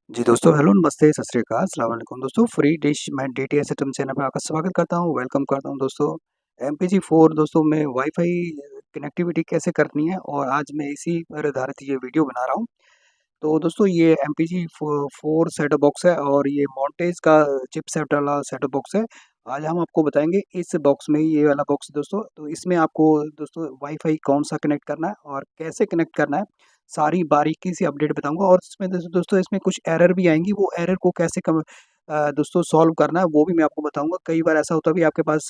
जी दोस्तों, हेलो, नमस्ते, सत श्री अकाल, अस्सलाम वालेकुम दोस्तों। फ्री डिश मैं डीटीएच सिस्टम चैनल पे आपका स्वागत करता हूँ, वेलकम करता हूँ दोस्तों। एमपीजी 4 दोस्तों में वाईफ़ाई कनेक्टिविटी कैसे करनी है और आज मैं इसी पर आधारित ये वीडियो बना रहा हूँ। तो दोस्तों ये एमपीजी 4 सेट टॉप बॉक्स है और ये मोंटेज का चिपसेट वाला सेट टॉप बॉक्स है। आज हम आपको बताएँगे इस बॉक्स में ये वाला बॉक्स दोस्तों, तो इसमें आपको दोस्तों वाईफ़ाई कौन-सा कनेक्ट करना है और कैसे कनेक्ट करना है, सारी बारीकी से अपडेट बताऊँगा और इसमें दोस्तों इसमें कुछ एरर भी आएँगी, वो एरर को कैसे दोस्तों सॉल्व करना है वो भी मैं आपको बताऊँगा। कई बार ऐसा होता है भी आपके पास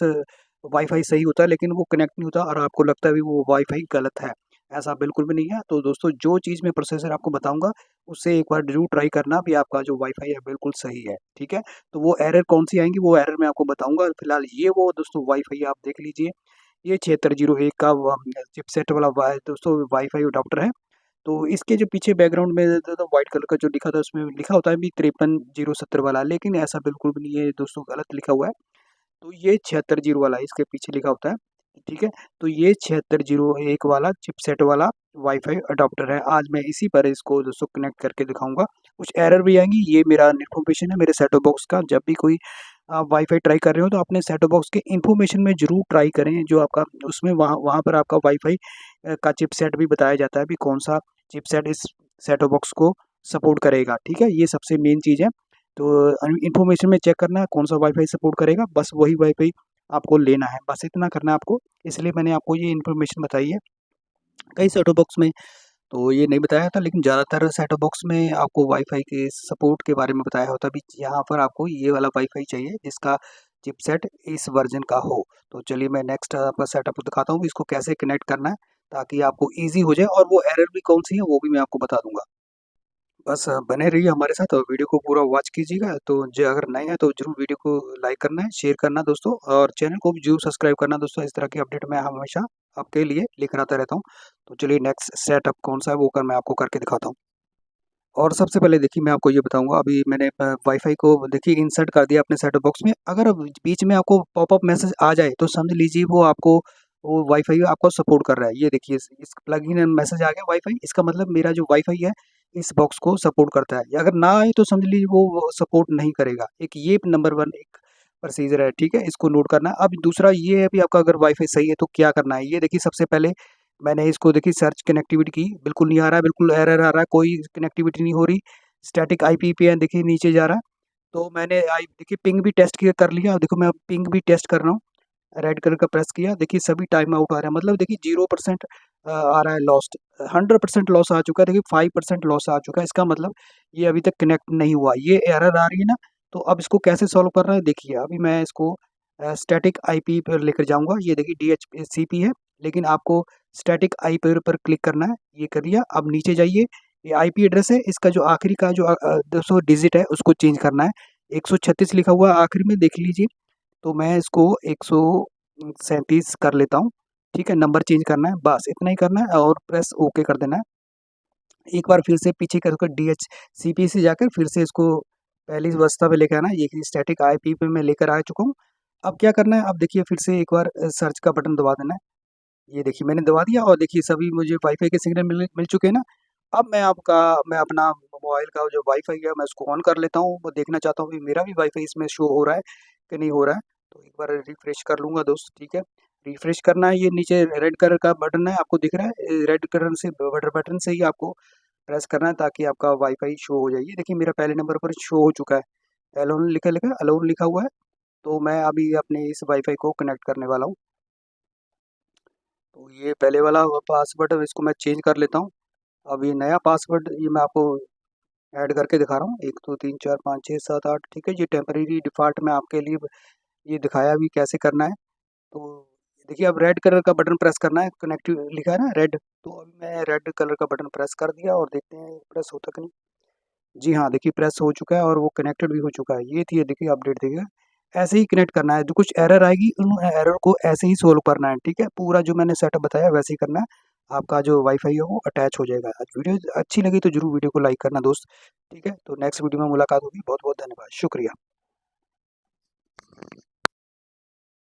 वाईफ़ाई सही होता है लेकिन वो कनेक्ट नहीं होता और आपको लगता है भी वो वाईफ़ाई गलत है। ऐसा बिल्कुल भी नहीं है। तो दोस्तों जो चीज़ मैं प्रोसेसर आपको बताऊँगा, उससे एक बार ज़रूर ट्राई करना भी आपका जो वाईफ़ाई है बिल्कुल सही है, ठीक है? तो वो एरर कौन-सी आएँगी वो एरर मैं आपको बताऊँगा। फिलहाल ये वो दोस्तों वाईफ़ाई आप देख लीजिए, ये 7601 का चिपसेट वाला दोस्तों वाईफ़ाई अडॉप्टर है। तो इसके जो पीछे बैकग्राउंड में तो व्हाइट कलर का जो लिखा था उसमें लिखा होता है भी 53070 वाला, लेकिन ऐसा बिल्कुल भी नहीं है दोस्तों, गलत लिखा हुआ है। तो ये 7601 वाला इसके पीछे लिखा होता है, ठीक है? तो ये 7601 वाला चिपसेट वाला वाईफ़ाई अडॉप्टर है। आज मैं इसी पर इसको दोस्तों कनेक्ट करके दिखाऊँगा। कुछ एरर भी आएँगी, ये मेरा इन्फॉर्मेशन है मेरे सेट टॉप बॉक्स का। जब भी कोई आप वाईफ़ाई ट्राई कर रहे हो तो अपने सेट टॉप बॉक्स के इन्फॉर्मेशन में ज़रूर ट्राई करें, जो आपका उसमें वहाँ वहाँ पर आपका वाईफ़ाई का चिपसेट भी बताया जाता है भी कौन-सा चिपसेट इस सेट टॉप बॉक्स को सपोर्ट करेगा, ठीक है? ये सबसे मेन चीज़ है। तो इन्फॉर्मेशन में चेक करना है कौन-सा वाईफ़ाई सपोर्ट करेगा, बस वही वाईफ़ाई आपको लेना है, बस इतना करना है आपको। इसलिए मैंने आपको ये इन्फॉर्मेशन बताई है। कई सेट टॉप बॉक्स में तो ये नहीं बताया था, लेकिन ज़्यादातर सेट टॉप बॉक्स में आपको वाईफ़ाई के सपोर्ट के बारे में बताया होता भी यहाँ पर आपको ये वाला वाईफ़ाई चाहिए जिसका चिपसेट इस वर्ज़न का हो। तो चलिए मैं नेक्स्ट आपका सेटअप दिखाता हूँ, इसको कैसे कनेक्ट करना है ताकि आपको ईज़ी हो जाए और वो एरर भी कौन-सी है वो भी मैं आपको बता दूँगा। बस बने रहिए हमारे साथ और वीडियो को पूरा वॉच कीजिएगा। तो जो अगर नए हैं तो ज़रूर वीडियो को लाइक करना है, शेयर करना दोस्तों और चैनल को भी ज़रूर सब्सक्राइब करना दोस्तों। इस तरह की अपडेट मैं हमेशा आपके लिए लेकर आता रहता हूँ। तो चलिए नेक्स्ट सेटअप कौन-सा है वो मैं आपको करके दिखाता हूँ। और सबसे पहले देखिए मैं आपको ये बताऊँगा, अभी मैंने वाईफ़ाई को देखिए इंसर्ट कर दिया अपने सेटअप बॉक्स में। अगर अब बीच में आपको पॉपअप मैसेज आ जाए तो समझ लीजिए वो आपको वो वाईफ़ाई आपको सपोर्ट कर रहा है। ये देखिए इस प्लगइन मैसेज आ गया वाईफ़ाई, इसका मतलब मेरा जो वाईफ़ाई है इस बॉक्स को सपोर्ट करता है। या अगर ना आए तो समझ लीजिए वो सपोर्ट नहीं करेगा। एक ये नंबर 1 एक प्रोसीजर है, ठीक है? इसको नोट करना है। अब दूसरा ये है भी आपका अगर वाईफ़ाई सही है तो क्या करना है? ये देखिए सबसे पहले मैंने इसको देखिए सर्च कनेक्टिविटी की, बिल्कुल नहीं आ रहा है, बिल्कुल एरर आ रहा है, कोई कनेक्टिविटी नहीं हो रही। स्टैटिक आईपी पे है, देखिए नीचे जा रहा है। तो मैंने आई देखिए पिंग भी टेस्ट किया कर लिया, देखो मैं पिंग भी टेस्ट कर रहा हूँ। रेड कलर का प्रेस किया, देखिए सभी टाइम आउट आ रहा है, मतलब देखिए 0% आ रहा है लॉस्ट, 100% लॉस आ चुका है, देखिए 5% लॉस आ चुका है, इसका मतलब ये अभी तक कनेक्ट नहीं हुआ। ये एरर आ रही है ना, तो अब इसको कैसे सॉल्व करना है देखिए, अभी मैं इसको स्टैटिक आईपी पर लेकर जाऊँगा, ये देखिए डीएचसीपी है, लेकिन आपको स्टैटिक आईपी पर क्लिक करना है, ये कर दिया। अब नीचे जाइए, ये आईपी एड्रेस है, इसका जो आखिरी का जो 200 डिजिट है उसको चेंज करना है। 136 लिखा हुआ है आखिर में, देख लीजिए। तो मैं इसको 137 कर लेता हूँ, ठीक है? नंबर चेंज करना है, बस इतना ही करना है और प्रेस ओके कर देना है। एक बार फिर से पीछे करके डीएचसीपी से जाकर फिर से इसको पहली अवस्था पे लेके आना है, ये स्टैटिक आईपी पे मैं लेकर आ चुका हूँ। अब क्या करना है, अब देखिए फिर से एक बार सर्च का बटन दबा देना है। ये देखिए मैंने दबा दिया और देखिए सभी मुझे वाईफ़ाई के सिग्नल मिल मिल चुके हैं ना। अब मैं अपना मोबाइल का जो वाईफ़ाई है मैं उसको ऑन कर लेता हूँ। मैं देखना चाहता हूँ कि मेरा भी वाईफ़ाई इसमें शो हो रहा है कि नहीं हो रहा है। तो एक बार रिफ्रेश कर लूँगा दोस्त, ठीक है। रिफ्रेश करना है, ये नीचे रेड कलर का बटन है, आपको दिख रहा है? रेड कलर से बटन से ही आपको प्रेस करना है ताकि आपका वाईफ़ाई शो हो जाए। ये देखिए मेरा पहले नंबर पर शो हो चुका है। अलोन लिखा लिखा अलोन लिखा हुआ है। तो मैं अभी अपने इस वाईफ़ाई को कनेक्ट करने वाला हूँ। तो ये पहले वाला पासवर्ड है, इसको मैं चेंज कर लेता हूँ। अब ये नया पासवर्ड ये मैं आपको ऐड करके दिखा रहा हूँ, 1 2 3 4 5 6 7 8, ठीक है? ये टेम्परेरी डिफ़ॉल्ट में आपके लिए ये दिखाया भी कैसे करना है। तो देखिए अब रेड कलर का बटन प्रेस करना है, कनेक्टिव लिखा है ना रेड, तो अभी मैं रेड कलर का बटन प्रेस कर दिया और देखते हैं प्रेस होता कि नहीं। जी हाँ, देखिए प्रेस हो चुका है और वो कनेक्टेड भी हो चुका है। ये थी ये देखिए अपडेट देखिए। ऐसे ही कनेक्ट करना है, जो कुछ एरर आएगी उन एरर को ऐसे ही सोल्व करना है, ठीक है? पूरा जो मैंने सेटअप बताया वैसे ही करना है। आपका जो वाईफ़ाई है वो अटैच हो जाएगा। आज वीडियो अच्छी लगी तो ज़रूर वीडियो को लाइक करना दोस्त, ठीक है? तो नेक्स्ट वीडियो में मुलाकात होगी। बहुत-बहुत धन्यवाद। शुक्रिया।